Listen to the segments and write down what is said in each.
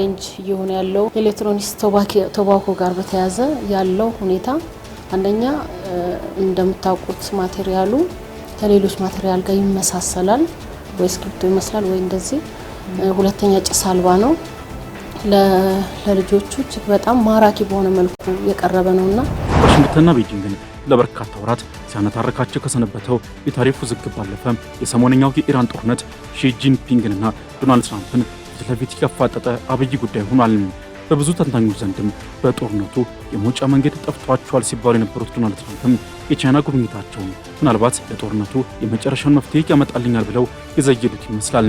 ቻሌንጅ እየሆነ ያለው ኤሌክትሮኒክስ ቶባኮ ጋር በተያያዘ ያለው ሁኔታ አንደኛ እንደምታውቁት ማቴሪያሉ ከሌሎች ማቴሪያል ጋር ይመሳሰላል ወይ ስክሪፕቶ ይመስላል ወይ እንደዚህ ሁለተኛ ጭስ አልባ ነው ለልጆቹ በጣም ማራኪ በሆነ መልኩ የቀረበ ነውና ዋሽንግተንና ቤጂንግን ለበርካታ ወራት ሲያነታረካቸው ከሰነበተው የታሪፍ ውዝግብ ባለፈ የሰሞነኛው የኢራን ጦርነት ሺ ጂንፒንግንና ዶናልድ ትራምፕን ፊት ለፊት ያፋጠጠ አብይ ጉዳይ ሆኗል። በብዙ ተንታኞች ዘንድም በጦርነቱ የመውጫ መንገድ ጠፍቷቸዋል ሲባሉ የነበሩት ዶናልድ ትራምፕም የቻይና ጉብኝታቸውን ምናልባት ለጦርነቱ የመጨረሻውን መፍትሄ ያመጣልኛል ብለው የዘየዱት ይመስላል።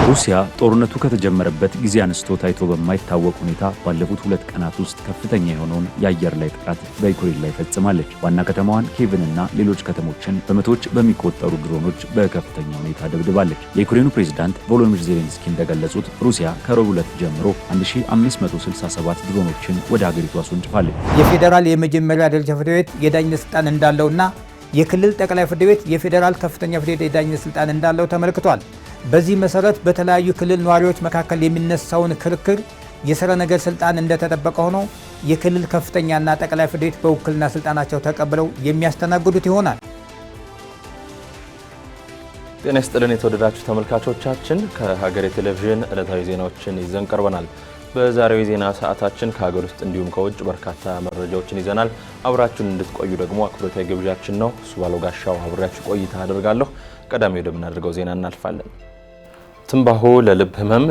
ሩሲያ ጦርነቱ ከተጀመረበት ጊዜ አንስቶ ታይቶ በማይታወቅ ሁኔታ ባለፉት 2 ቀናት ውስጥ ከፍተኛ የሆነውን የአየር ላይ ጥቃት በዩክሬን ላይ ፈጽማለች። ዋና ከተማዋን ኪየቭንና ሌሎች ከተሞችን በመቶዎች በሚቆጠሩ ድሮኖች በከፍተኛ ሁኔታ ደብድባለች። የዩክሬኑ ፕሬዝዳንት ቮሎዲሚር ዜሌንስኪ እንደገለጹት ሩሲያ ከረቡዕ ዕለት ጀምሮ 1567 ድሮኖችን ወደ ሀገሪቱ አስወንጭፋለች። የፌዴራል የመጀመሪያ ደረጃ ፍርድ ቤት የዳኝነት ስልጣን እንዳለውና የክልል ጠቅላይ ፍርድ ቤት የፌዴራል ከፍተኛ ፍርድ ቤት የዳኝነት ስልጣን እንዳለው ተመልክቷል። በዚህ መሰረት በተለያዩ ክልል ነዋሪዎች መካከል የሚነሳውን ክርክር የስረ ነገር ስልጣን እንደተጠበቀ ሆኖ የክልል ከፍተኛና ጠቅላይ ፍርድ ቤት በውክልና ስልጣናቸው ተቀብለው የሚያስተናግዱት ይሆናል። ጤና ይስጥልን የተወደዳችሁ ተመልካቾቻችን፣ ከሀገሬ ቴሌቪዥን ዕለታዊ ዜናዎችን ይዘን ቀርበናል። በዛሬው ዜና ሰዓታችን ከሀገር ውስጥ እንዲሁም ከውጭ በርካታ መረጃዎችን ይዘናል። አብራችሁን እንድትቆዩ ደግሞ አክብሮታዊ ግብዣችን ነው። ሱባለው ጋሻው አብራችሁ ቆይታ አደርጋለሁ። ቀዳሚ ወደምናደርገው ዜና እናልፋለን። ትንባሆ ለልብ ህመም፣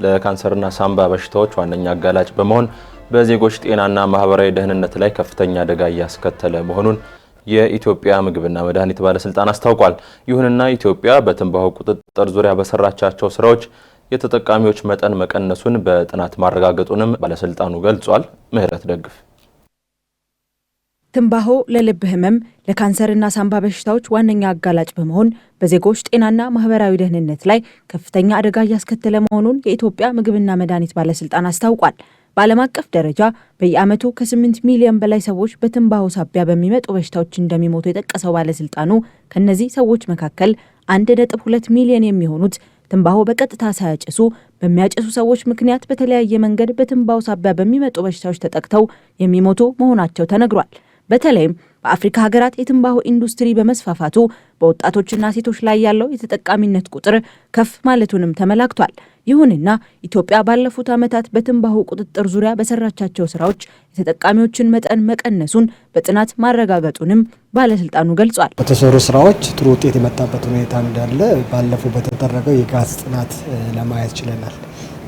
ለካንሰርና ሳምባ በሽታዎች ዋነኛ አጋላጭ በመሆን በዜጎች ጤናና ማህበራዊ ደህንነት ላይ ከፍተኛ አደጋ እያስከተለ መሆኑን የኢትዮጵያ ምግብና መድኃኒት ባለስልጣን አስታውቋል። ይሁንና ኢትዮጵያ በትንባሆ ቁጥጥር ዙሪያ በሰራቻቸው ስራዎች የተጠቃሚዎች መጠን መቀነሱን በጥናት ማረጋገጡንም ባለስልጣኑ ገልጿል። ምህረት ደግፍ ትንባሆ ለልብ ህመም፣ ለካንሰርና ሳምባ በሽታዎች ዋነኛ አጋላጭ በመሆን በዜጎች ጤናና ማህበራዊ ደህንነት ላይ ከፍተኛ አደጋ እያስከተለ መሆኑን የኢትዮጵያ ምግብና መድኃኒት ባለስልጣን አስታውቋል። በዓለም አቀፍ ደረጃ በየዓመቱ ከ8 ሚሊዮን በላይ ሰዎች በትንባሆ ሳቢያ በሚመጡ በሽታዎች እንደሚሞቱ የጠቀሰው ባለስልጣኑ ከነዚህ ሰዎች መካከል 1.2 ሚሊዮን የሚሆኑት ትንባሆ በቀጥታ ሳያጨሱ በሚያጨሱ ሰዎች ምክንያት በተለያየ መንገድ በትንባሆ ሳቢያ በሚመጡ በሽታዎች ተጠቅተው የሚሞቱ መሆናቸው ተነግሯል። በተለይም በአፍሪካ ሀገራት የትንባሆ ኢንዱስትሪ በመስፋፋቱ በወጣቶችና ሴቶች ላይ ያለው የተጠቃሚነት ቁጥር ከፍ ማለቱንም ተመላክቷል። ይሁንና ኢትዮጵያ ባለፉት ዓመታት በትንባሆ ቁጥጥር ዙሪያ በሰራቻቸው ስራዎች የተጠቃሚዎችን መጠን መቀነሱን በጥናት ማረጋገጡንም ባለስልጣኑ ገልጿል። በተሰሩ ስራዎች ጥሩ ውጤት የመጣበት ሁኔታ እንዳለ ባለፈው በተደረገው የጋዝ ጥናት ለማየት ችለናል።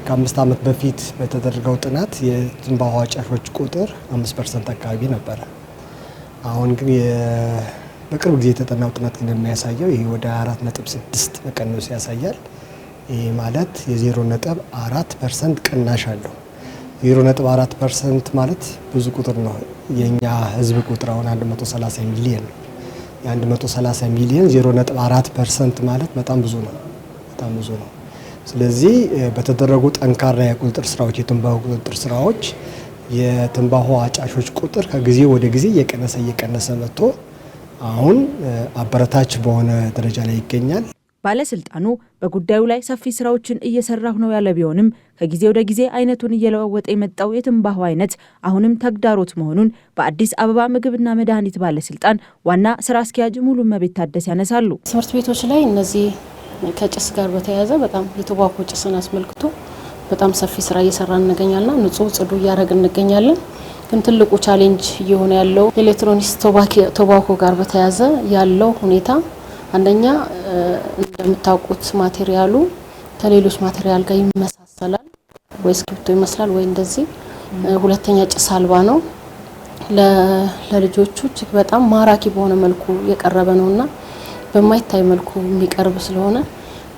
ከ5 ዓመት በፊት በተደረገው ጥናት የትንባሆ አጫሾች ቁጥር 5% አካባቢ ነበረ። አሁን ግን በቅርብ ጊዜ የተጠናው ጥናት እንደሚያሳየው ይሄ ወደ 4.6 መቀነስ ያሳያል። ይሄ ማለት የ0.4% ቅናሽ አለው። 0.4% ማለት ብዙ ቁጥር ነው። የኛ ህዝብ ቁጥር አሁን 130 ሚሊዮን ነው። የ130 ሚሊዮን 0.4% ማለት በጣም ብዙ ነው። በጣም ብዙ ነው። ስለዚህ በተደረጉ ጠንካራ የቁጥጥር ስራዎች የትንባሆ ቁጥጥር ስራዎች የትንባሆ አጫሾች ቁጥር ከጊዜ ወደ ጊዜ እየቀነሰ መጥቶ አሁን አበረታች በሆነ ደረጃ ላይ ይገኛል። ባለስልጣኑ በጉዳዩ ላይ ሰፊ ስራዎችን እየሰራሁ ነው ያለ ቢሆንም ከጊዜ ወደ ጊዜ አይነቱን እየለዋወጠ የመጣው የትንባሆ አይነት አሁንም ተግዳሮት መሆኑን በአዲስ አበባ ምግብና መድኃኒት ባለስልጣን ዋና ስራ አስኪያጅ ሙሉመቤት ታደሰ ያነሳሉ። ትምህርት ቤቶች ላይ እነዚህ ከጭስ ጋር በተያያዘ በጣም የቶባኮ ጭስን አስመልክቶ በጣም ሰፊ ስራ እየሰራን እንገኛልና ንጹህ ጽዱ እያደረግን እንገኛለን። ግን ትልቁ ቻሌንጅ እየሆነ ያለው ኤሌክትሮኒክስ ቶባኮ ጋር በተያያዘ ያለው ሁኔታ አንደኛ እንደምታውቁት ማቴሪያሉ ከሌሎች ማቴሪያል ጋር ይመሳሰላል ወይ ስክሪፕቶ ይመስላል ወይ እንደዚህ ሁለተኛ ጭስ አልባ ነው ለልጆቹ በጣም ማራኪ በሆነ መልኩ የቀረበ ነውና በማይታይ መልኩ የሚቀርብ ስለሆነ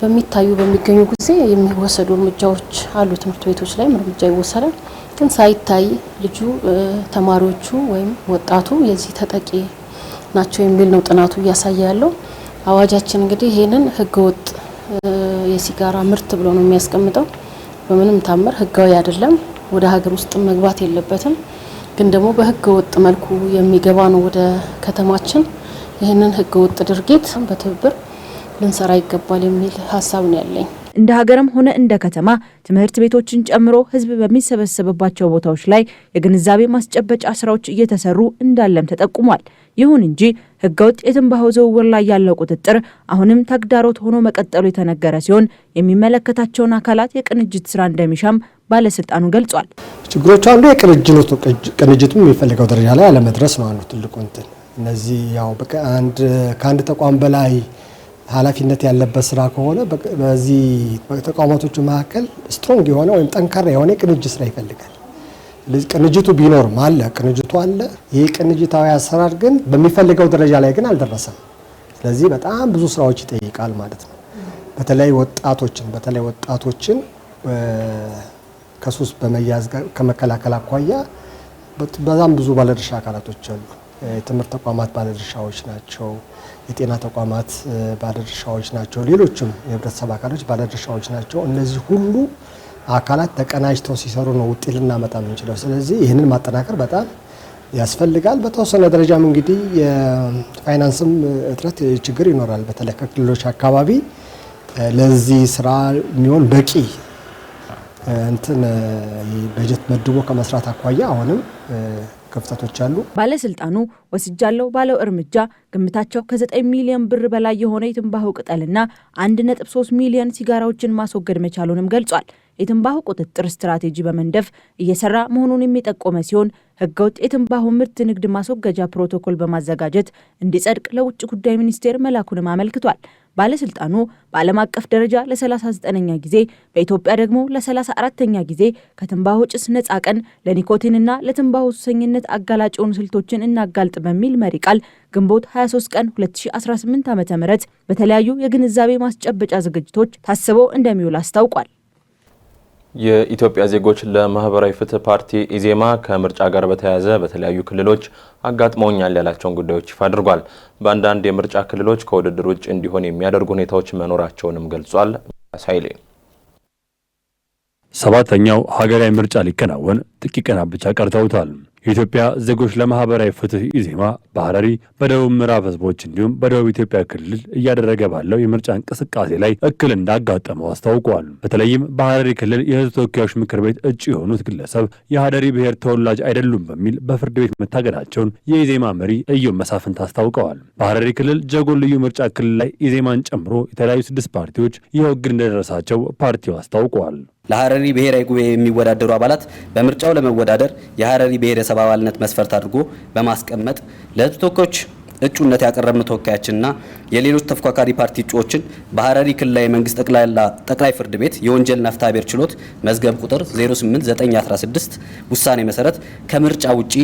በሚታዩ በሚገኙ ጊዜ የሚወሰዱ እርምጃዎች አሉ። ትምህርት ቤቶች ላይ እርምጃ ይወሰዳል። ግን ሳይታይ ልጁ ተማሪዎቹ ወይም ወጣቱ የዚህ ተጠቂ ናቸው የሚል ነው ጥናቱ እያሳየ ያለው። አዋጃችን እንግዲህ ይሄንን ህገወጥ የሲጋራ ምርት ብሎ ነው የሚያስቀምጠው። በምንም ታምር ህጋዊ አይደለም፣ ወደ ሀገር ውስጥ መግባት የለበትም። ግን ደግሞ በህገወጥ መልኩ የሚገባ ነው ወደ ከተማችን። ይሄንን ህገወጥ ድርጊት በትብብር ልንሰራ ይገባል የሚል ሀሳብ ነው ያለኝ። እንደ ሀገርም ሆነ እንደ ከተማ ትምህርት ቤቶችን ጨምሮ ህዝብ በሚሰበሰብባቸው ቦታዎች ላይ የግንዛቤ ማስጨበጫ ስራዎች እየተሰሩ እንዳለም ተጠቁሟል። ይሁን እንጂ ህገወጥ የትንባሆ ዝውውር ላይ ያለው ቁጥጥር አሁንም ተግዳሮት ሆኖ መቀጠሉ የተነገረ ሲሆን የሚመለከታቸውን አካላት የቅንጅት ስራ እንደሚሻም ባለስልጣኑ ገልጿል። ችግሮቹ አንዱ ቅንጅቱ የሚፈልገው ደረጃ ላይ አለመድረስ ነው። አንዱ ትልቁ እንትን እነዚህ ያው ከአንድ ተቋም በላይ ኃላፊነት ያለበት ስራ ከሆነ በዚህ ተቋማቶቹ መካከል ስትሮንግ የሆነ ወይም ጠንካራ የሆነ ቅንጅት ስራ ይፈልጋል። ቅንጅቱ ቢኖርም አለ ቅንጅቱ አለ። ይህ ቅንጅታዊ አሰራር ግን በሚፈልገው ደረጃ ላይ ግን አልደረሰም። ስለዚህ በጣም ብዙ ስራዎች ይጠይቃል ማለት ነው። በተለይ ወጣቶችን ከሱስ በመያዝ ጋር ከመከላከል አኳያ በጣም ብዙ ባለድርሻ አካላቶች አሉ። የትምህርት ተቋማት ባለድርሻዎች ናቸው። የጤና ተቋማት ባለድርሻዎች ናቸው። ሌሎችም የህብረተሰብ አካሎች ባለድርሻዎች ናቸው። እነዚህ ሁሉ አካላት ተቀናጅተው ሲሰሩ ነው ውጤት ልናመጣ የምንችለው። ስለዚህ ይህንን ማጠናከር በጣም ያስፈልጋል። በተወሰነ ደረጃም እንግዲህ የፋይናንስም እጥረት ችግር ይኖራል። በተለይ ከክልሎች አካባቢ ለዚህ ስራ የሚሆን በቂ በጀት መድቦ ከመስራት አኳያ አሁንም ክፍተቶች አሉ። ባለስልጣኑ ወስጃለሁ ባለው እርምጃ ግምታቸው ከ9 ሚሊዮን ብር በላይ የሆነ የትንባሆ ቅጠልና 1.3 ሚሊዮን ሲጋራዎችን ማስወገድ መቻሉንም ገልጿል። የትንባሆ ቁጥጥር ስትራቴጂ በመንደፍ እየሰራ መሆኑን የሚጠቆመ ሲሆን ህገወጥ የትንባሆ ምርት ንግድ ማስወገጃ ፕሮቶኮል በማዘጋጀት እንዲጸድቅ ለውጭ ጉዳይ ሚኒስቴር መላኩንም አመልክቷል። ባለስልጣኑ በዓለም አቀፍ ደረጃ ለ39ኛ ጊዜ በኢትዮጵያ ደግሞ ለ34ኛ ጊዜ ከትንባሆ ጭስ ነፃ ቀን ለኒኮቲንና ለትንባሆ ሱሰኝነት አጋላጭ የሆኑ ስልቶችን እናጋልጥ በሚል መሪ ቃል ግንቦት 23 ቀን 2018 ዓ.ም በተለያዩ የግንዛቤ ማስጨበጫ ዝግጅቶች ታስቦ እንደሚውል አስታውቋል። የኢትዮጵያ ዜጎች ለማህበራዊ ፍትህ ፓርቲ ኢዜማ ከምርጫ ጋር በተያያዘ በተለያዩ ክልሎች አጋጥመውኛል ያላቸውን ጉዳዮች ይፋ አድርጓል። በአንዳንድ የምርጫ ክልሎች ከውድድር ውጭ እንዲሆን የሚያደርጉ ሁኔታዎች መኖራቸውንም ገልጿል። ሳይሌ ሰባተኛው ሀገራዊ ምርጫ ሊከናወን ጥቂት ቀናት ብቻ ቀርተውታል። የኢትዮጵያ ዜጎች ለማህበራዊ ፍትህ ኢዜማ በሐረሪ በደቡብ ምዕራብ ህዝቦች እንዲሁም በደቡብ ኢትዮጵያ ክልል እያደረገ ባለው የምርጫ እንቅስቃሴ ላይ እክል እንዳጋጠመው አስታውቋል። በተለይም በሐረሪ ክልል የህዝብ ተወካዮች ምክር ቤት እጩ የሆኑት ግለሰብ የሐረሪ ብሔር ተወላጅ አይደሉም በሚል በፍርድ ቤት መታገዳቸውን የኢዜማ መሪ እዮብ መሳፍንት አስታውቀዋል። በሐረሪ ክልል ጀጎል ልዩ ምርጫ ክልል ላይ ኢዜማን ጨምሮ የተለያዩ 6 ፓርቲዎች ይህ እግድ እንደደረሳቸው ፓርቲው አስታውቀዋል። ለሐረሪ ብሔራዊ ጉባኤ የሚወዳደሩ አባላት በምርጫው ለመወዳደር የሐረሪ ብሔረሰብ አባልነት መስፈርት አድርጎ በማስቀመጥ ለህዝብ ተወካዮች እጩነት ያቀረብነው ተወካያችንና የሌሎች ተፎካካሪ ፓርቲ እጩዎችን በሐረሪ ክልላዊ መንግስት ጠቅላይ ፍርድ ቤት የወንጀልና ፍትሐ ብሔር ችሎት መዝገብ ቁጥር 08916 ውሳኔ መሰረት ከምርጫ ውጪ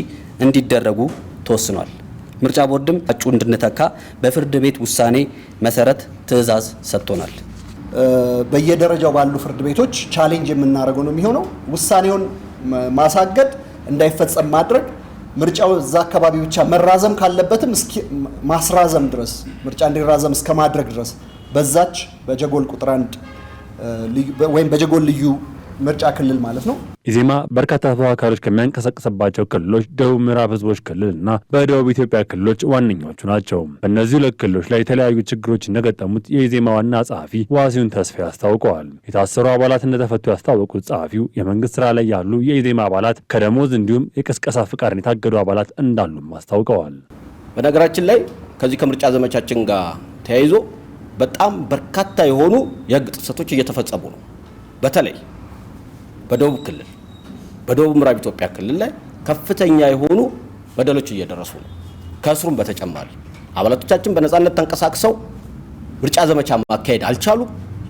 እንዲደረጉ ተወስኗል። ምርጫ ቦርድም እጩ እንድንተካ በፍርድ ቤት ውሳኔ መሰረት ትዕዛዝ ሰጥቶናል። በየደረጃው ባሉ ፍርድ ቤቶች ቻሌንጅ የምናደርገው ነው የሚሆነው። ውሳኔውን ማሳገድ እንዳይፈጸም ማድረግ፣ ምርጫው እዛ አካባቢ ብቻ መራዘም ካለበትም ማስራዘም ድረስ ምርጫ እንዲራዘም እስከ ማድረግ ድረስ በዛች በጀጎል ቁጥር 1 ወይም በጀጎል ልዩ ምርጫ ክልል ማለት ነው። ኢዜማ በርካታ ተፎካካሪዎች ከሚያንቀሳቀስባቸው ክልሎች ደቡብ ምዕራብ ህዝቦች ክልልና በደቡብ ኢትዮጵያ ክልሎች ዋነኞቹ ናቸው። በእነዚህ 2 ክልሎች ላይ የተለያዩ ችግሮች እንደገጠሙት የኢዜማ ዋና ጸሐፊ ዋሲሁን ተስፋዬ አስታውቀዋል። የታሰሩ አባላት እንደተፈቱ ያስታወቁት ጸሐፊው የመንግስት ስራ ላይ ያሉ የኢዜማ አባላት ከደሞዝ እንዲሁም የቅስቀሳ ፍቃድን የታገዱ አባላት እንዳሉም አስታውቀዋል። በነገራችን ላይ ከዚህ ከምርጫ ዘመቻችን ጋር ተያይዞ በጣም በርካታ የሆኑ የህግ ጥሰቶች እየተፈጸሙ ነው። በተለይ በደቡብ ክልል በደቡብ ምዕራብ ኢትዮጵያ ክልል ላይ ከፍተኛ የሆኑ በደሎች እየደረሱ ነው። ከስሩም በተጨማሪ አባላቶቻችን በነጻነት ተንቀሳቅሰው ምርጫ ዘመቻ ማካሄድ አልቻሉ።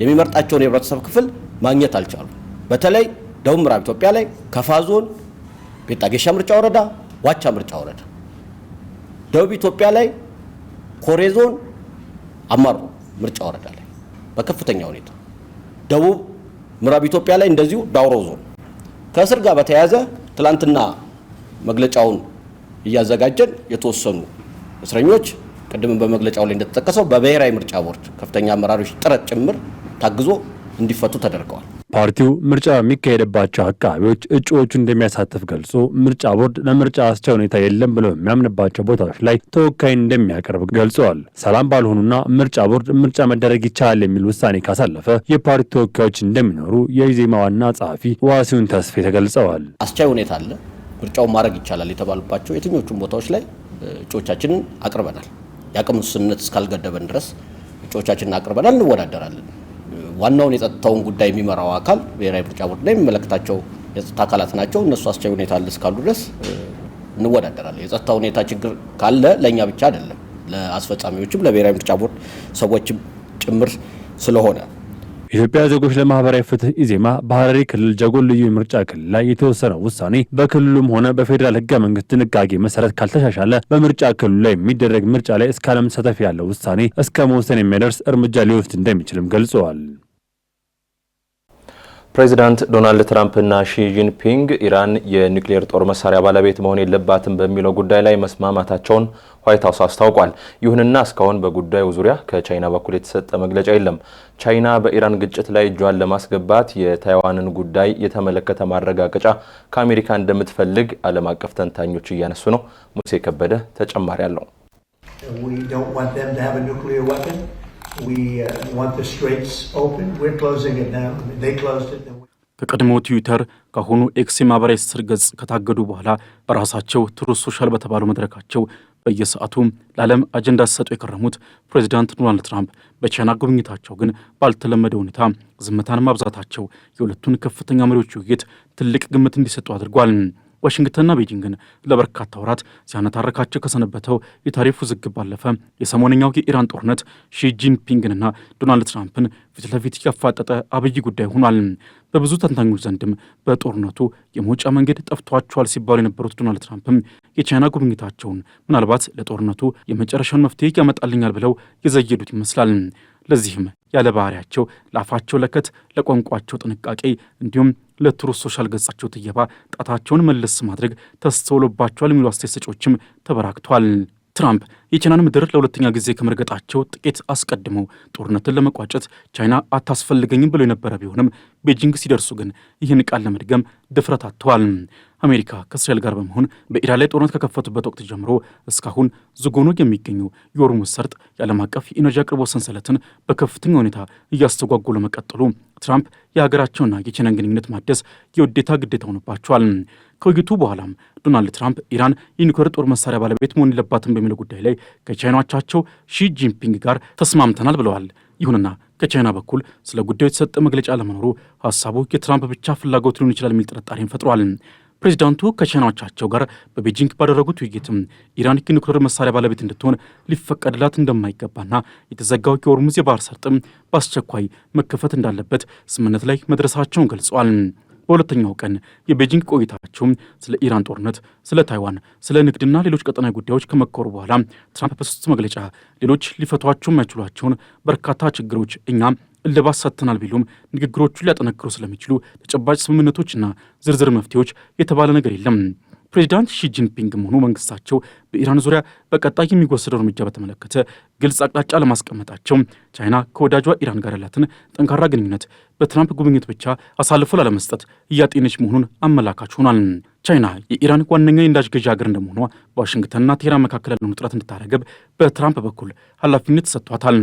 የሚመርጣቸውን የህብረተሰብ ክፍል ማግኘት አልቻሉ። በተለይ ደቡብ ምዕራብ ኢትዮጵያ ላይ ከፋ ዞን፣ ቤጣጌሻ ምርጫ ወረዳ፣ ዋቻ ምርጫ ወረዳ፣ ደቡብ ኢትዮጵያ ላይ ኮሬ ዞን፣ አማሮ ምርጫ ወረዳ ላይ በከፍተኛ ሁኔታ፣ ደቡብ ምዕራብ ኢትዮጵያ ላይ እንደዚሁ ዳውሮ ዞን። ከእስር ጋር በተያያዘ ትላንትና መግለጫውን እያዘጋጀን የተወሰኑ እስረኞች ቅድም በመግለጫው ላይ እንደተጠቀሰው በብሔራዊ ምርጫ ቦርድ ከፍተኛ አመራሮች ጥረት ጭምር ታግዞ እንዲፈቱ ተደርገዋል። ፓርቲው ምርጫ የሚካሄድባቸው አካባቢዎች እጩዎቹን እንደሚያሳትፍ ገልጾ ምርጫ ቦርድ ለምርጫ አስቻይ ሁኔታ የለም ብሎ የሚያምንባቸው ቦታዎች ላይ ተወካይን እንደሚያቀርብ ገልጸዋል። ሰላም ባልሆኑና ምርጫ ቦርድ ምርጫ መደረግ ይቻላል የሚል ውሳኔ ካሳለፈ የፓርቲ ተወካዮች እንደሚኖሩ የኢዜማ ዋና ጸሐፊ ዋሲሁን ተስፌ ተገልጸዋል። አስቻይ ሁኔታ አለ፣ ምርጫውን ማድረግ ይቻላል የተባሉባቸው የትኞቹም ቦታዎች ላይ እጩዎቻችንን አቅርበናል። የአቅም ውስንነት እስካልገደበን ድረስ እጩዎቻችንን አቅርበናል፣ እንወዳደራለን። ዋናውን የጸጥታውን ጉዳይ የሚመራው አካል ብሔራዊ ምርጫ ቦርድ ላይ የሚመለከታቸው የጸጥታ አካላት ናቸው። እነሱ አስቻይ ሁኔታ አለ እስካሉ ድረስ እንወዳደራለን። የጸጥታ ሁኔታ ችግር ካለ ለእኛ ብቻ አይደለም፣ ለአስፈጻሚዎችም ለብሔራዊ ምርጫ ቦርድ ሰዎችም ጭምር ስለሆነ ኢትዮጵያ ዜጎች ለማህበራዊ ፍትህ ኢዜማ በሐረሪ ክልል ጀጎል ልዩ ምርጫ ክልል ላይ የተወሰነው ውሳኔ በክልሉም ሆነ በፌዴራል ህገ መንግስት ድንጋጌ መሰረት ካልተሻሻለ በምርጫ ክልሉ ላይ የሚደረግ ምርጫ ላይ እስካለመሳተፍ ያለው ውሳኔ እስከ መወሰን የሚያደርስ እርምጃ ሊወስድ እንደሚችልም ገልጸዋል። ፕሬዚዳንት ዶናልድ ትራምፕ እና ሺ ጂንፒንግ ኢራን የኒውክሌር ጦር መሳሪያ ባለቤት መሆን የለባትም በሚለው ጉዳይ ላይ መስማማታቸውን ዋይት ሃውስ አስታውቋል። ይሁንና እስካሁን በጉዳዩ ዙሪያ ከቻይና በኩል የተሰጠ መግለጫ የለም። ቻይና በኢራን ግጭት ላይ እጇን ለማስገባት የታይዋንን ጉዳይ የተመለከተ ማረጋገጫ ከአሜሪካ እንደምትፈልግ ዓለም አቀፍ ተንታኞች እያነሱ ነው። ሙሴ ከበደ ተጨማሪ አለው። ከቀድሞው ትዊተር ከአሁኑ ኤክስ የማህበራዊ ትስስር ገጽ ከታገዱ በኋላ በራሳቸው ትሩዝ ሶሻል በተባለው መድረካቸው በየሰዓቱ ለዓለም አጀንዳ ሲሰጡ የከረሙት ፕሬዚዳንት ዶናልድ ትራምፕ በቻይና ጉብኝታቸው ግን ባልተለመደ ሁኔታ ዝምታን ማብዛታቸው የሁለቱን ከፍተኛ መሪዎች ውይይት ትልቅ ግምት እንዲሰጡ አድርጓል። ዋሽንግተንና ቤጂንግን ለበርካታ ወራት ሲያነታረካቸው ከሰነበተው የታሪፍ ውዝግብ ባለፈ የሰሞነኛው የኢራን ጦርነት ሺ ጂንፒንግንና ዶናልድ ትራምፕን ፊት ለፊት ያፋጠጠ አብይ ጉዳይ ሆኗል። በብዙ ተንታኞች ዘንድም በጦርነቱ የመውጫ መንገድ ጠፍቷቸዋል ሲባሉ የነበሩት ዶናልድ ትራምፕም የቻይና ጉብኝታቸውን ምናልባት ለጦርነቱ የመጨረሻውን መፍትሄ ያመጣልኛል ብለው የዘየዱት ይመስላል። ለዚህም ያለ ባህሪያቸው ለአፋቸው ለከት፣ ለቋንቋቸው ጥንቃቄ እንዲሁም ለትሩዝ ሶሻል ገጻቸው ትየባ ጣታቸውን መለስ ማድረግ ተስተውሎባቸዋል የሚሉ አስተያየት ሰጪዎችም ተበራክቷል። ትራምፕ የቻይናን ምድር ለሁለተኛ ጊዜ ከመርገጣቸው ጥቂት አስቀድመው ጦርነትን ለመቋጨት ቻይና አታስፈልገኝም ብለው የነበረ ቢሆንም ቤጂንግ ሲደርሱ ግን ይህን ቃል ለመድገም ድፍረት አጥተዋል። አሜሪካ ከእስራኤል ጋር በመሆን በኢራን ላይ ጦርነት ከከፈቱበት ወቅት ጀምሮ እስካሁን ዝግ ሆኖ የሚገኘው የሆርሙዝ ሰርጥ የዓለም አቀፍ የኢነርጂ አቅርቦት ሰንሰለትን በከፍተኛ ሁኔታ እያስተጓጎለ መቀጠሉ ትራምፕ የሀገራቸውና የቻይናን ግንኙነት ማደስ የውዴታ ግዴታ ሆኖባቸዋል። ከውይይቱ በኋላም ዶናልድ ትራምፕ ኢራን የኒውክሌር ጦር መሳሪያ ባለቤት መሆን የለባትም በሚለው ጉዳይ ላይ ከቻይናዎቻቸው ሺ ጂንፒንግ ጋር ተስማምተናል ብለዋል። ይሁንና ከቻይና በኩል ስለ ጉዳዩ የተሰጠ መግለጫ ለመኖሩ ሀሳቡ የትራምፕ ብቻ ፍላጎት ሊሆን ይችላል የሚል ጥርጣሬን ፈጥሯል። ፕሬዚዳንቱ ከቻይናዎቻቸው ጋር በቤጂንግ ባደረጉት ውይይትም ኢራን የኒውክሌር መሳሪያ ባለቤት እንድትሆን ሊፈቀድላት እንደማይገባና የተዘጋው የሆርሙዝ የባህር ሰርጥም በአስቸኳይ መከፈት እንዳለበት ስምምነት ላይ መድረሳቸውን ገልጸዋል። በሁለተኛው ቀን የቤጂንግ ቆይታቸው ስለ ኢራን ጦርነት፣ ስለ ታይዋን፣ ስለ ንግድና ሌሎች ቀጠናዊ ጉዳዮች ከመከሩ በኋላ ትራምፕ በሰጡት መግለጫ ሌሎች ሊፈቷቸው የማይችሏቸውን በርካታ ችግሮች እኛ እልባት ሰጥተናል ቢሉም ንግግሮቹን ሊያጠነክሩ ስለሚችሉ ተጨባጭ ስምምነቶችና ዝርዝር መፍትሄዎች የተባለ ነገር የለም። ፕሬዚዳንት ሺ ጂንፒንግም ሆኑ መንግስታቸው በኢራን ዙሪያ በቀጣይ የሚወሰደው እርምጃ በተመለከተ ግልጽ አቅጣጫ ለማስቀመጣቸው ቻይና ከወዳጇ ኢራን ጋር ያላትን ጠንካራ ግንኙነት በትራምፕ ጉብኝት ብቻ አሳልፎ ላለመስጠት እያጤነች መሆኑን አመላካች ሆኗል። ቻይና የኢራን ዋነኛ የነዳጅ ገዢ ሀገር እንደመሆኗ በዋሽንግተንና ቴህራን መካከል ያለውን ውጥረት እንድታረገብ በትራምፕ በኩል ኃላፊነት ተሰጥቷታል።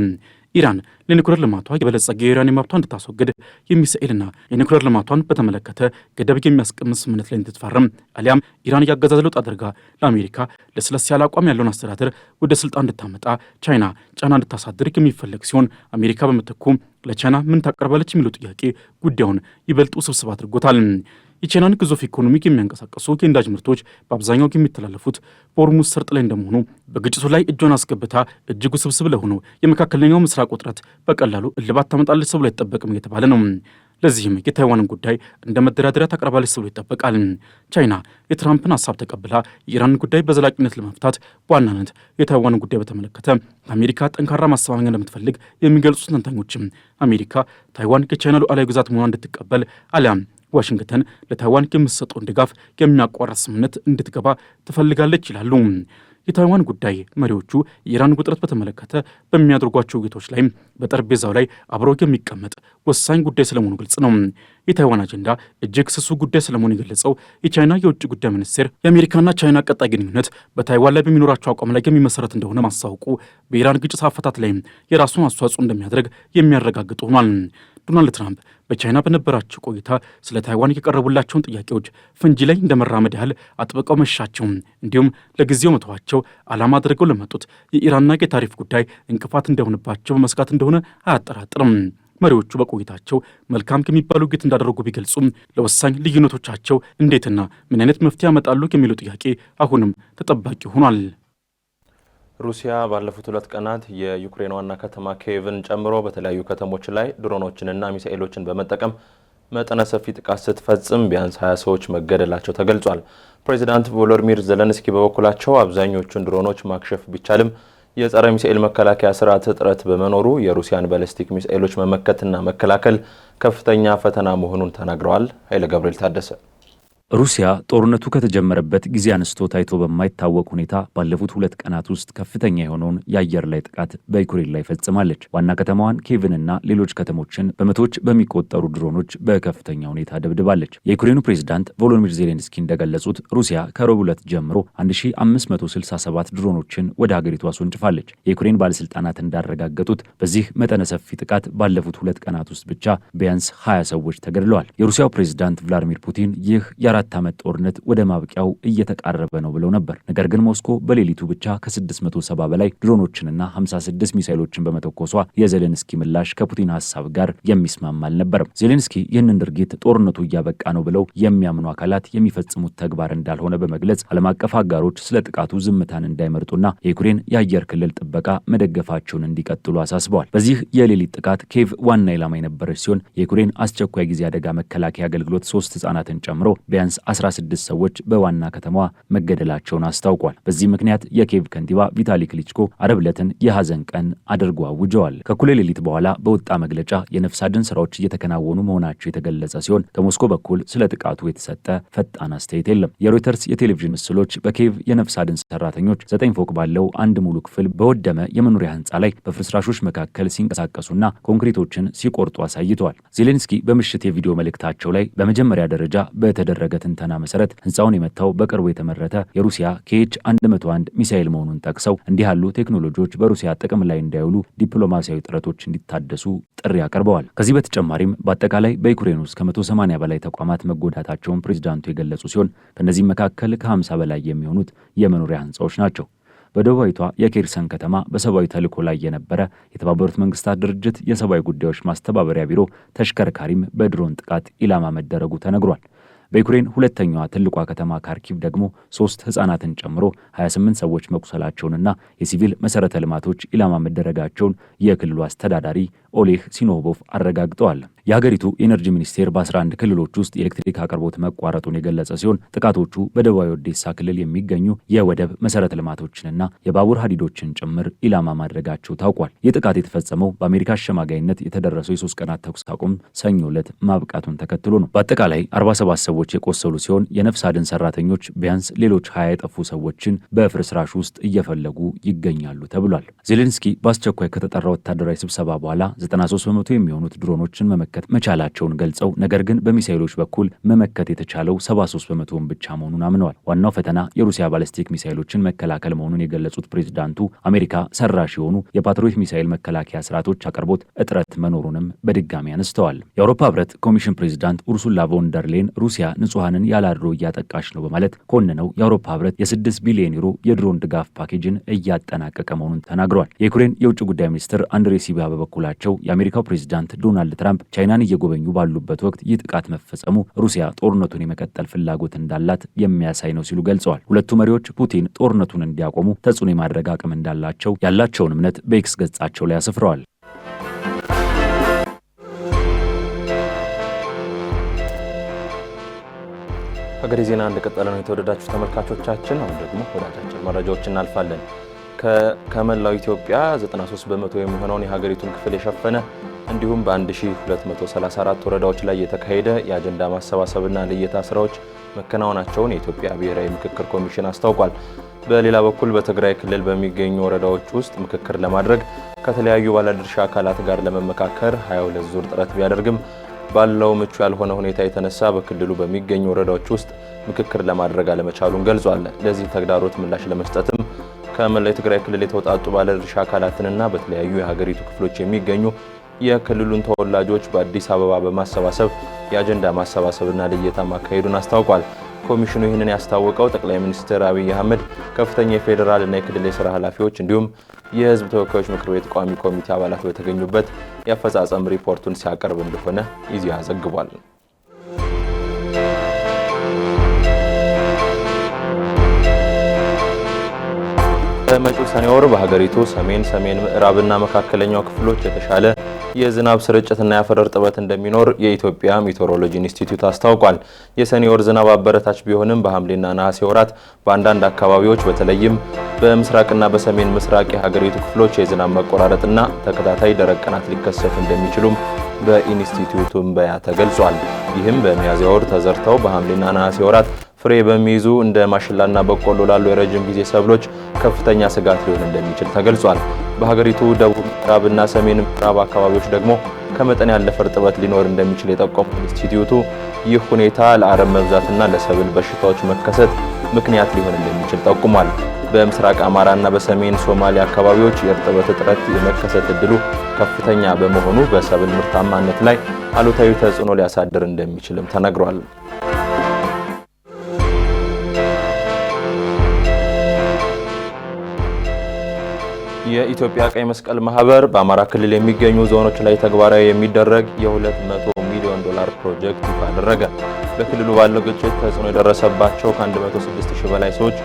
ኢራን ለኒውክሌር ልማቷ የበለጸገ የዩራኒየም ሀብቷን እንድታስወግድ የሚሳኤልና የኒውክሌር ልማቷን በተመለከተ ገደብ የሚያስቀምጥ ስምምነት ላይ እንድትፈርም አሊያም ኢራን ያገዛዝ ለውጥ አድርጋ ለአሜሪካ ለስለስ ያለ አቋም ያለውን አስተዳደር ወደ ስልጣን እንድታመጣ ቻይና ጫና እንድታሳድር የሚፈለግ ሲሆን አሜሪካ በምትኩ ለቻይና ምን ታቀርባለች የሚለው ጥያቄ ጉዳዩን ይበልጥ ውስብስብ አድርጎታል። የቻይናን ግዙፍ ኢኮኖሚክ የሚያንቀሳቀሱ የነዳጅ ምርቶች በአብዛኛው የሚተላለፉት በሆርሙዝ ሰርጥ ላይ እንደመሆኑ በግጭቱ ላይ እጇን አስገብታ እጅግ ውስብስብ ለሆነው የመካከለኛው ምስራቅ ውጥረት በቀላሉ እልባት ታመጣለች ተብሎ አይጠበቅም እየተባለ ነው። ለዚህም የታይዋንን ጉዳይ እንደ መደራደሪያ ታቀርባለች ተብሎ ይጠበቃል። ቻይና የትራምፕን ሀሳብ ተቀብላ የኢራንን ጉዳይ በዘላቂነት ለመፍታት በዋናነት የታይዋንን ጉዳይ በተመለከተ አሜሪካ ጠንካራ ማስተማመኛ እንደምትፈልግ የሚገልጹ ተንታኞችም አሜሪካ ታይዋን የቻይና ሉዓላዊ ግዛት መሆኗን እንድትቀበል አሊያም ዋሽንግተን ለታይዋን የምትሰጠውን ድጋፍ የሚያቋርጥ ስምምነት እንድትገባ ትፈልጋለች ይላሉ። የታይዋን ጉዳይ መሪዎቹ የኢራን ውጥረት በተመለከተ በሚያደርጓቸው ውይይቶች ላይ በጠረጴዛው ላይ አብረው የሚቀመጥ ወሳኝ ጉዳይ ስለመሆኑ ግልጽ ነው። የታይዋን አጀንዳ እጅግ ስሱ ጉዳይ ስለመሆኑ የገለጸው የቻይና የውጭ ጉዳይ ሚኒስቴር የአሜሪካና ቻይና ቀጣይ ግንኙነት በታይዋን ላይ በሚኖራቸው አቋም ላይ የሚመሰረት እንደሆነ ማስታወቁ በኢራን ግጭት አፈታት ላይ የራሱን አስተዋጽኦ እንደሚያደርግ የሚያረጋግጥ ሆኗል። ዶናልድ ትራምፕ በቻይና በነበራቸው ቆይታ ስለ ታይዋን የቀረቡላቸውን ጥያቄዎች ፈንጂ ላይ እንደመራመድ ያህል አጥብቀው መሻቸው እንዲሁም ለጊዜው መተዋቸው ዓላማ አድርገው ለመጡት የኢራንና የታሪፍ ጉዳይ እንቅፋት እንደሆነባቸው በመስጋት እንደሆነ አያጠራጥርም። መሪዎቹ በቆይታቸው መልካም ከሚባሉ ውይይት እንዳደረጉ ቢገልጹም ለወሳኝ ልዩነቶቻቸው እንዴትና ምን አይነት መፍትሄ ያመጣሉ የሚለው ጥያቄ አሁንም ተጠባቂ ሆኗል። ሩሲያ ባለፉት 2 ቀናት የዩክሬን ዋና ከተማ ኪየቭን ጨምሮ በተለያዩ ከተሞች ላይ ድሮኖችንና ሚሳኤሎችን በመጠቀም መጠነ ሰፊ ጥቃት ስትፈጽም ቢያንስ 20 ሰዎች መገደላቸው ተገልጿል። ፕሬዚዳንት ቮሎዲሚር ዘለንስኪ በበኩላቸው አብዛኞቹን ድሮኖች ማክሸፍ ቢቻልም የጸረ ሚሳኤል መከላከያ ስርዓት እጥረት በመኖሩ የሩሲያን ባሊስቲክ ሚሳኤሎች መመከትና መከላከል ከፍተኛ ፈተና መሆኑን ተናግረዋል። ኃይለ ገብርኤል ታደሰ። ሩሲያ ጦርነቱ ከተጀመረበት ጊዜ አንስቶ ታይቶ በማይታወቅ ሁኔታ ባለፉት 2 ቀናት ውስጥ ከፍተኛ የሆነውን የአየር ላይ ጥቃት በዩክሬን ላይ ፈጽማለች። ዋና ከተማዋን ኪየቭንና ሌሎች ከተሞችን በመቶዎች በሚቆጠሩ ድሮኖች በከፍተኛ ሁኔታ ደብድባለች። የዩክሬኑ ፕሬዝዳንት ቮሎዲሚር ዜሌንስኪ እንደገለጹት ሩሲያ ከረቡዕ ዕለት ጀምሮ 1567 ድሮኖችን ወደ ሀገሪቱ አስወንጭፋለች። የዩክሬን ባለስልጣናት እንዳረጋገጡት በዚህ መጠነ ሰፊ ጥቃት ባለፉት 2 ቀናት ውስጥ ብቻ ቢያንስ 20 ሰዎች ተገድለዋል። የሩሲያው ፕሬዝዳንት ቭላዲሚር ፑቲን ይህ የ4 ዓመት ጦርነት ወደ ማብቂያው እየተቃረበ ነው ብለው ነበር። ነገር ግን ሞስኮ በሌሊቱ ብቻ ከ670 በላይ ድሮኖችንና 56 ሚሳኤሎችን በመተኮሷ የዜሌንስኪ ምላሽ ከፑቲን ሐሳብ ጋር የሚስማማ አልነበረም። ዜሌንስኪ ይህንን ድርጊት ጦርነቱ እያበቃ ነው ብለው የሚያምኑ አካላት የሚፈጽሙት ተግባር እንዳልሆነ በመግለጽ ዓለም አቀፍ አጋሮች ስለ ጥቃቱ ዝምታን እንዳይመርጡና የዩክሬን የአየር ክልል ጥበቃ መደገፋቸውን እንዲቀጥሉ አሳስበዋል። በዚህ የሌሊት ጥቃት ኪየቭ ዋና ኢላማ የነበረች ሲሆን የዩክሬን አስቸኳይ ጊዜ አደጋ መከላከያ አገልግሎት 3 ሕፃናትን ጨምሮ ቢያንስ 16 ሰዎች በዋና ከተማዋ መገደላቸውን አስታውቋል። በዚህ ምክንያት የኪየቭ ከንቲባ ቪታሊ ክሊችኮ ዓርብ ዕለትን የሐዘን ቀን አድርገው አውጀዋል። ከእኩለ ሌሊት በኋላ በወጣ መግለጫ የነፍስ አድን ስራዎች እየተከናወኑ መሆናቸው የተገለጸ ሲሆን ከሞስኮ በኩል ስለ ጥቃቱ የተሰጠ ፈጣን አስተያየት የለም። የሮይተርስ የቴሌቪዥን ምስሎች በኪየቭ የነፍስ አድን ሰራተኞች 9 ፎቅ ባለው አንድ ሙሉ ክፍል በወደመ የመኖሪያ ህንፃ ላይ በፍርስራሾች መካከል ሲንቀሳቀሱና ኮንክሪቶችን ሲቆርጡ አሳይተዋል። ዜሌንስኪ በምሽት የቪዲዮ መልእክታቸው ላይ በመጀመሪያ ደረጃ በተደረገ ትንተና መሰረት ህንፃውን የመታው በቅርቡ የተመረተ የሩሲያ KH-101 ሚሳኤል መሆኑን ጠቅሰው እንዲህ ያሉ ቴክኖሎጂዎች በሩሲያ ጥቅም ላይ እንዳይውሉ ዲፕሎማሲያዊ ጥረቶች እንዲታደሱ ጥሪ አቅርበዋል። ከዚህ በተጨማሪም በአጠቃላይ በዩክሬን ውስጥ ከ180 በላይ ተቋማት መጎዳታቸውን ፕሬዝዳንቱ የገለጹ ሲሆን ከእነዚህም መካከል ከ50 በላይ የሚሆኑት የመኖሪያ ህንፃዎች ናቸው። በደቡባዊቷ የኬርሰን ከተማ በሰብአዊ ተልዕኮ ላይ የነበረ የተባበሩት መንግስታት ድርጅት የሰብአዊ ጉዳዮች ማስተባበሪያ ቢሮ ተሽከርካሪም በድሮን ጥቃት ኢላማ መደረጉ ተነግሯል። በዩክሬን ሁለተኛዋ ትልቋ ከተማ ካርኪቭ ደግሞ 3 ህጻናትን ጨምሮ 28 ሰዎች መቁሰላቸውንና የሲቪል መሰረተ ልማቶች ኢላማ መደረጋቸውን የክልሉ አስተዳዳሪ ኦሌህ ሲኖቮቭ አረጋግጠዋል። የሀገሪቱ ኢነርጂ ሚኒስቴር በ11 ክልሎች ውስጥ የኤሌክትሪክ አቅርቦት መቋረጡን የገለጸ ሲሆን ጥቃቶቹ በደቡባዊ ኦዴሳ ክልል የሚገኙ የወደብ መሰረተ ልማቶችንና የባቡር ሀዲዶችን ጭምር ኢላማ ማድረጋቸው ታውቋል። ይህ ጥቃት የተፈጸመው በአሜሪካ አሸማጋይነት የተደረሰው የ3 ቀናት ተኩስ አቁም ሰኞ ዕለት ማብቃቱን ተከትሎ ነው። በአጠቃላይ 47 ሰዎች የቆሰሉ ሲሆን የነፍስ አድን ሰራተኞች ቢያንስ ሌሎች 20 የጠፉ ሰዎችን በፍርስራሽ ውስጥ እየፈለጉ ይገኛሉ ተብሏል። ዜሌንስኪ በአስቸኳይ ከተጠራ ወታደራዊ ስብሰባ በኋላ 93 በመቶ የሚሆኑት ድሮኖችን መመከት መቻላቸውን ገልጸው ነገር ግን በሚሳኤሎች በኩል መመከት የተቻለው 73 በመቶውን ብቻ መሆኑን አምነዋል። ዋናው ፈተና የሩሲያ ባሊስቲክ ሚሳኤሎችን መከላከል መሆኑን የገለጹት ፕሬዝዳንቱ አሜሪካ ሰራሽ የሆኑ የፓትሪዮት ሚሳኤል መከላከያ ስርዓቶች አቅርቦት እጥረት መኖሩንም በድጋሚ አነስተዋል። የአውሮፓ ህብረት ኮሚሽን ፕሬዝዳንት ኡርሱላ ቮን ደር ሌን ሩሲያ ንጹሃንን ያላድሮ እያጠቃች ነው በማለት ኮንነው የአውሮፓ ህብረት የ6 ቢሊዮን ዩሮ የድሮን ድጋፍ ፓኬጅን እያጠናቀቀ መሆኑን ተናግረዋል። የዩክሬን የውጭ ጉዳይ ሚኒስትር አንድሬ ሲቢሃ በበኩላቸው የአሜሪካው ፕሬዝዳንት ዶናልድ ትራምፕ ቻይናን እየጎበኙ ባሉበት ወቅት ይህ ጥቃት መፈጸሙ ሩሲያ ጦርነቱን የመቀጠል ፍላጎት እንዳላት የሚያሳይ ነው ሲሉ ገልጸዋል። ሁለቱ መሪዎች ፑቲን ጦርነቱን እንዲያቆሙ ተጽዕኖ የማድረግ አቅም እንዳላቸው ያላቸውን እምነት በኤክስ ገጻቸው ላይ አስፍረዋል። ሀገሬ ዜና እንደቀጠለ ነው። የተወደዳችሁ ተመልካቾቻችን፣ አሁን ደግሞ ወደ አጫጭር መረጃዎች እናልፋለን። ከመላው ኢትዮጵያ 93 በመቶ የሚሆነውን የሀገሪቱን ክፍል የሸፈነ እንዲሁም በ1234 ወረዳዎች ላይ የተካሄደ የአጀንዳ ማሰባሰብና ልየታ ስራዎች መከናወናቸውን የኢትዮጵያ ብሔራዊ ምክክር ኮሚሽን አስታውቋል። በሌላ በኩል በትግራይ ክልል በሚገኙ ወረዳዎች ውስጥ ምክክር ለማድረግ ከተለያዩ ባለድርሻ አካላት ጋር ለመመካከር 22 ዙር ጥረት ቢያደርግም ባለው ምቹ ያልሆነ ሁኔታ የተነሳ በክልሉ በሚገኙ ወረዳዎች ውስጥ ምክክር ለማድረግ አለመቻሉን ገልጿል። ለዚህ ተግዳሮት ምላሽ ለመስጠትም ከመላው የትግራይ ክልል የተውጣጡ ባለድርሻ አካላትንና በተለያዩ የሀገሪቱ ክፍሎች የሚገኙ የክልሉን ተወላጆች በአዲስ አበባ በማሰባሰብ የአጀንዳ ማሰባሰብና ልየታ ማካሄዱን አስታውቋል። ኮሚሽኑ ይህንን ያስታወቀው ጠቅላይ ሚኒስትር አብይ አህመድ ከፍተኛ የፌዴራል እና የክልል የሥራ ኃላፊዎች እንዲሁም የሕዝብ ተወካዮች ምክር ቤት ቋሚ ኮሚቴ አባላት በተገኙበት የአፈጻጸም ሪፖርቱን ሲያቀርብ እንደሆነ ኢዜአ ዘግቧል። በመጪው ሰኔ ወር በሀገሪቱ ሰሜን ምዕራብና መካከለኛው ክፍሎች የተሻለ የዝናብ ስርጭትና የአፈር እርጥበት እንደሚኖር የኢትዮጵያ ሜትሮሎጂ ኢንስቲትዩት አስታውቋል። የሰኔ ወር ዝናብ አበረታች ቢሆንም በሐምሌና ነሐሴ ወራት በአንዳንድ አካባቢዎች በተለይም በምስራቅና በሰሜን ምስራቅ የሀገሪቱ ክፍሎች የዝናብ መቆራረጥና ተከታታይ ደረቅ ቀናት ሊከሰቱ እንደሚችሉም በኢንስቲትዩቱ ትንበያ ተገልጿል። ይህም በሚያዝያ ወር ተዘርተው በሐምሌና ነሐሴ ወራት ፍሬ በሚይዙ እንደ ማሽላና በቆሎ ላሉ የረጅም ጊዜ ሰብሎች ከፍተኛ ስጋት ሊሆን እንደሚችል ተገልጿል። በሀገሪቱ ደቡብ ምዕራብና ሰሜን ምዕራብ አካባቢዎች ደግሞ ከመጠን ያለፈ እርጥበት ሊኖር እንደሚችል የጠቆመው ኢንስቲትዩቱ ይህ ሁኔታ ለአረም መብዛትና ለሰብል በሽታዎች መከሰት ምክንያት ሊሆን እንደሚችል ጠቁሟል። በምስራቅ አማራና በሰሜን ሶማሊያ አካባቢዎች የእርጥበት እጥረት የመከሰት እድሉ ከፍተኛ በመሆኑ በሰብል ምርታማነት ላይ አሉታዊ ተጽዕኖ ሊያሳድር እንደሚችልም ተነግሯል። የኢትዮጵያ ቀይ መስቀል ማህበር በአማራ ክልል የሚገኙ ዞኖች ላይ ተግባራዊ የሚደረግ የ200 ሚሊዮን ዶላር ፕሮጀክት ይፋ አደረገ። በክልሉ ባለው ግጭት ተጽዕኖ የደረሰባቸው ከ106,000 በላይ ሰዎች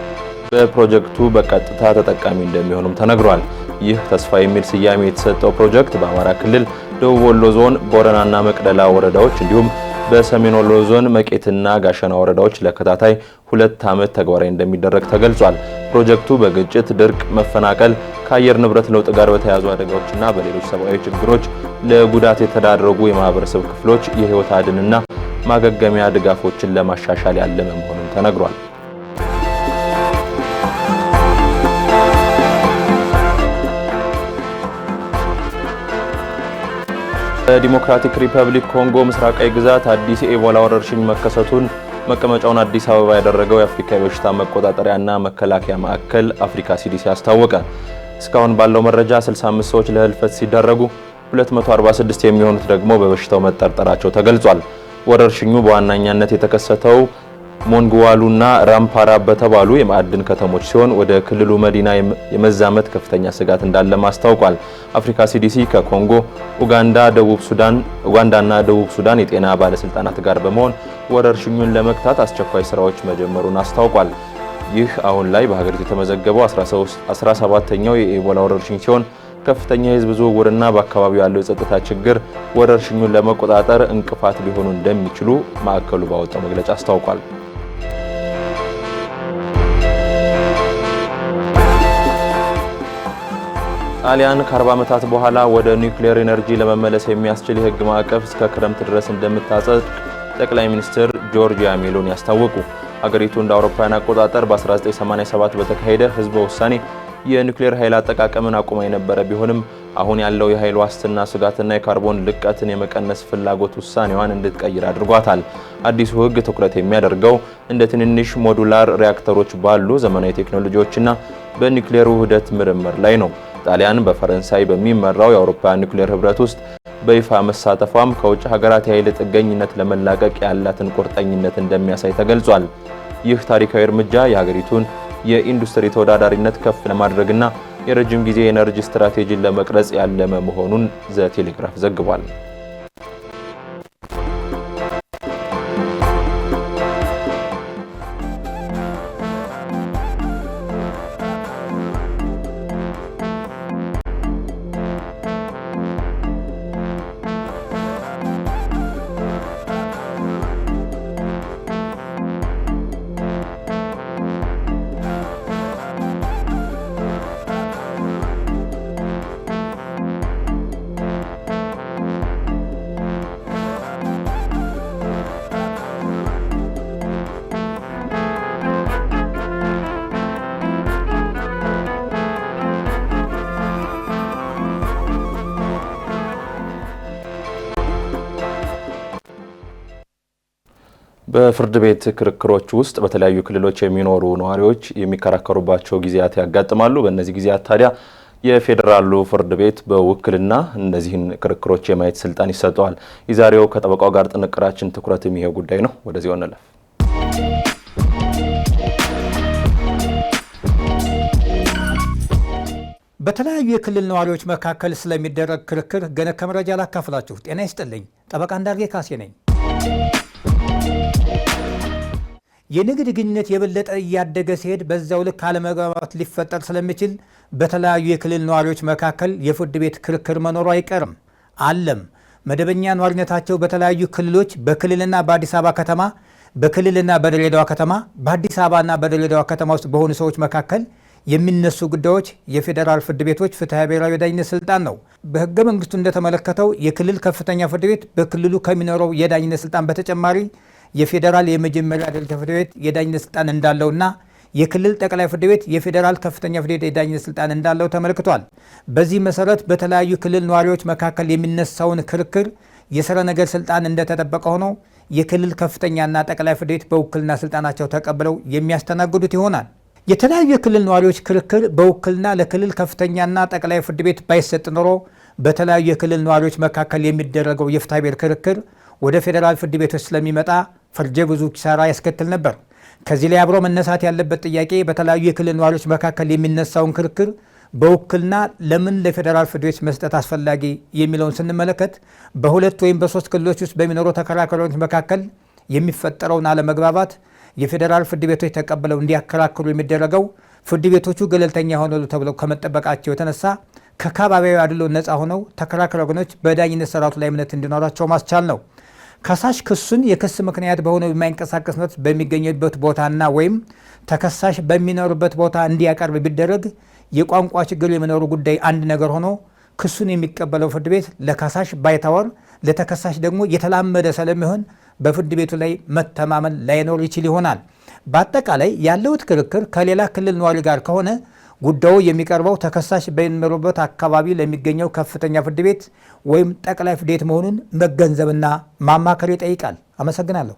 በፕሮጀክቱ በቀጥታ ተጠቃሚ እንደሚሆኑም ተነግሯል። ይህ ተስፋ የሚል ስያሜ የተሰጠው ፕሮጀክት በአማራ ክልል ደቡብ ወሎ ዞን ቦረናና መቅደላ ወረዳዎች እንዲሁም በሰሜን ወሎ ዞን መቄትና ጋሸና ወረዳዎች ለከታታይ 2 ዓመት ተግባራዊ እንደሚደረግ ተገልጿል። ፕሮጀክቱ በግጭት፣ ድርቅ፣ መፈናቀል፣ ከአየር ንብረት ለውጥ ጋር በተያያዙ አደጋዎችና በሌሎች ሰብአዊ ችግሮች ለጉዳት የተዳረጉ የማህበረሰብ ክፍሎች የህይወት አድንና ማገገሚያ ድጋፎችን ለማሻሻል ያለመ መሆኑን ተነግሯል። በዲሞክራቲክ ሪፐብሊክ ኮንጎ ምስራቃዊ ግዛት አዲስ የኢቦላ ወረርሽኝ መከሰቱን መቀመጫውን አዲስ አበባ ያደረገው የአፍሪካ የበሽታ መቆጣጠሪያና መከላከያ ማዕከል አፍሪካ ሲዲሲ አስታወቀ። እስካሁን ባለው መረጃ 65 ሰዎች ለህልፈት ሲዳረጉ 246 የሚሆኑት ደግሞ በበሽታው መጠርጠራቸው ተገልጿል። ወረርሽኙ በዋነኛነት የተከሰተው ሞንግዋሉና ራምፓራ በተባሉ የማዕድን ከተሞች ሲሆን ወደ ክልሉ መዲና የመዛመት ከፍተኛ ስጋት እንዳለ አስታውቋል። አፍሪካ ሲዲሲ ከኮንጎ፣ ኡጋንዳና ደቡብ ሱዳን የጤና ባለስልጣናት ጋር በመሆን ወረርሽኙን ለመግታት አስቸኳይ ስራዎች መጀመሩን አስታውቋል። ይህ አሁን ላይ በሀገሪቱ የተመዘገበው 17ኛው የኢቦላ ወረርሽኝ ሲሆን ከፍተኛ የህዝብ ዝውውርና በአካባቢው ያለው የጸጥታ ችግር ወረርሽኙን ለመቆጣጠር እንቅፋት ሊሆኑ እንደሚችሉ ማዕከሉ ባወጣው መግለጫ አስታውቋል። ጣሊያን ከ40 ዓመታት በኋላ ወደ ኒውክሌር ኤነርጂ ለመመለስ የሚያስችል የህግ ማዕቀፍ እስከ ክረምት ድረስ እንደምታጸድቅ ጠቅላይ ሚኒስትር ጆርጂያ ሜሎኒ ያስታወቁ። ሀገሪቱ እንደ አውሮፓውያን አቆጣጠር በ1987 በተካሄደ ህዝበ ውሳኔ የኒውክሌር ኃይል አጠቃቀምን አቁማ የነበረ ቢሆንም አሁን ያለው የኃይል ዋስትና ስጋትና የካርቦን ልቀትን የመቀነስ ፍላጎት ውሳኔዋን እንድትቀይር አድርጓታል። አዲሱ ህግ ትኩረት የሚያደርገው እንደ ትንንሽ ሞዱላር ሪያክተሮች ባሉ ዘመናዊ ቴክኖሎጂዎችና በኒውክሌር ውህደት ምርምር ላይ ነው። ጣሊያን በፈረንሳይ በሚመራው የአውሮፓውያን ኒውክሌር ህብረት ውስጥ በይፋ መሳተፏም ከውጭ ሀገራት የኃይል ጥገኝነት ለመላቀቅ ያላትን ቁርጠኝነት እንደሚያሳይ ተገልጿል። ይህ ታሪካዊ እርምጃ የሀገሪቱን የኢንዱስትሪ ተወዳዳሪነት ከፍ ለማድረግና የረጅም ጊዜ የኤነርጂ ስትራቴጂን ለመቅረጽ ያለመ መሆኑን ዘ ቴሌግራፍ ዘግቧል። በፍርድ ቤት ክርክሮች ውስጥ በተለያዩ ክልሎች የሚኖሩ ነዋሪዎች የሚከራከሩባቸው ጊዜያት ያጋጥማሉ። በእነዚህ ጊዜያት ታዲያ የፌዴራሉ ፍርድ ቤት በውክልና እነዚህን ክርክሮች የማየት ስልጣን ይሰጠዋል። የዛሬው ከጠበቃው ጋር ጥንቅራችን ትኩረት የሚሄው ጉዳይ ነው። ወደዚህ እንለፍ። በተለያዩ የክልል ነዋሪዎች መካከል ስለሚደረግ ክርክር ገነ ከመረጃ ላካፍላችሁ። ጤና ይስጥልኝ። ጠበቃ እንዳርጌ ካሴ ነኝ። የንግድ ግንኙነት የበለጠ እያደገ ሲሄድ በዛው ልክ አለመግባባት ሊፈጠር ስለሚችል በተለያዩ የክልል ነዋሪዎች መካከል የፍርድ ቤት ክርክር መኖሩ አይቀርም አለም። መደበኛ ነዋሪነታቸው በተለያዩ ክልሎች በክልልና በአዲስ አበባ ከተማ፣ በክልልና በድሬዳዋ ከተማ፣ በአዲስ አበባና በድሬዳዋ ከተማ ውስጥ በሆኑ ሰዎች መካከል የሚነሱ ጉዳዮች የፌዴራል ፍርድ ቤቶች ፍትሐ ብሔራዊ የዳኝነት ስልጣን ነው። በሕገ መንግስቱ እንደተመለከተው የክልል ከፍተኛ ፍርድ ቤት በክልሉ ከሚኖረው የዳኝነት ስልጣን በተጨማሪ የፌዴራል የመጀመሪያ ደረጃ ፍርድ ቤት የዳኝነት ስልጣን እንዳለውና የክልል ጠቅላይ ፍርድ ቤት የፌዴራል ከፍተኛ ፍርድ ቤት የዳኝነት ስልጣን እንዳለው ተመልክቷል። በዚህ መሰረት በተለያዩ ክልል ነዋሪዎች መካከል የሚነሳውን ክርክር የስረ ነገር ስልጣን እንደተጠበቀ ሆኖ የክልል ከፍተኛና ጠቅላይ ፍርድ ቤት በውክልና ስልጣናቸው ተቀብለው የሚያስተናግዱት ይሆናል። የተለያዩ የክልል ነዋሪዎች ክርክር በውክልና ለክልል ከፍተኛና ጠቅላይ ፍርድ ቤት ባይሰጥ ኖሮ በተለያዩ የክልል ነዋሪዎች መካከል የሚደረገው የፍትሐ ብሔር ክርክር ወደ ፌዴራል ፍርድ ቤቶች ስለሚመጣ ፈርጀ ብዙ ኪሳራ ያስከትል ነበር። ከዚህ ላይ አብሮ መነሳት ያለበት ጥያቄ በተለያዩ የክልል ነዋሪዎች መካከል የሚነሳውን ክርክር በውክልና ለምን ለፌዴራል ፍርድ ቤት መስጠት አስፈላጊ የሚለውን ስንመለከት በሁለት ወይም በሶስት ክልሎች ውስጥ በሚኖሩ ተከራካሪዎች መካከል የሚፈጠረውን አለመግባባት የፌዴራል ፍርድ ቤቶች ተቀብለው እንዲያከራክሩ የሚደረገው ፍርድ ቤቶቹ ገለልተኛ ሆነው ተብለው ከመጠበቃቸው የተነሳ ከአካባቢያዊ አድሎ ነፃ ሆነው ተከራካሪ ወገኖች በዳኝነት ስርዓቱ ላይ እምነት እንዲኖራቸው ማስቻል ነው። ከሳሽ ክሱን የክስ ምክንያት በሆነው የማይንቀሳቀስ መብት በሚገኝበት ቦታና ወይም ተከሳሽ በሚኖርበት ቦታ እንዲያቀርብ ቢደረግ የቋንቋ ችግር የሚኖሩ ጉዳይ አንድ ነገር ሆኖ ክሱን የሚቀበለው ፍርድ ቤት ለከሳሽ ባይታወር፣ ለተከሳሽ ደግሞ የተላመደ ስለሚሆን በፍርድ ቤቱ ላይ መተማመን ላይኖር ይችል ይሆናል። በአጠቃላይ ያለውት ክርክር ከሌላ ክልል ነዋሪ ጋር ከሆነ ጉዳዩ የሚቀርበው ተከሳሽ በሚኖሩበት አካባቢ ለሚገኘው ከፍተኛ ፍርድ ቤት ወይም ጠቅላይ ፍርድ ቤት መሆኑን መገንዘብና ማማከር ይጠይቃል። አመሰግናለሁ።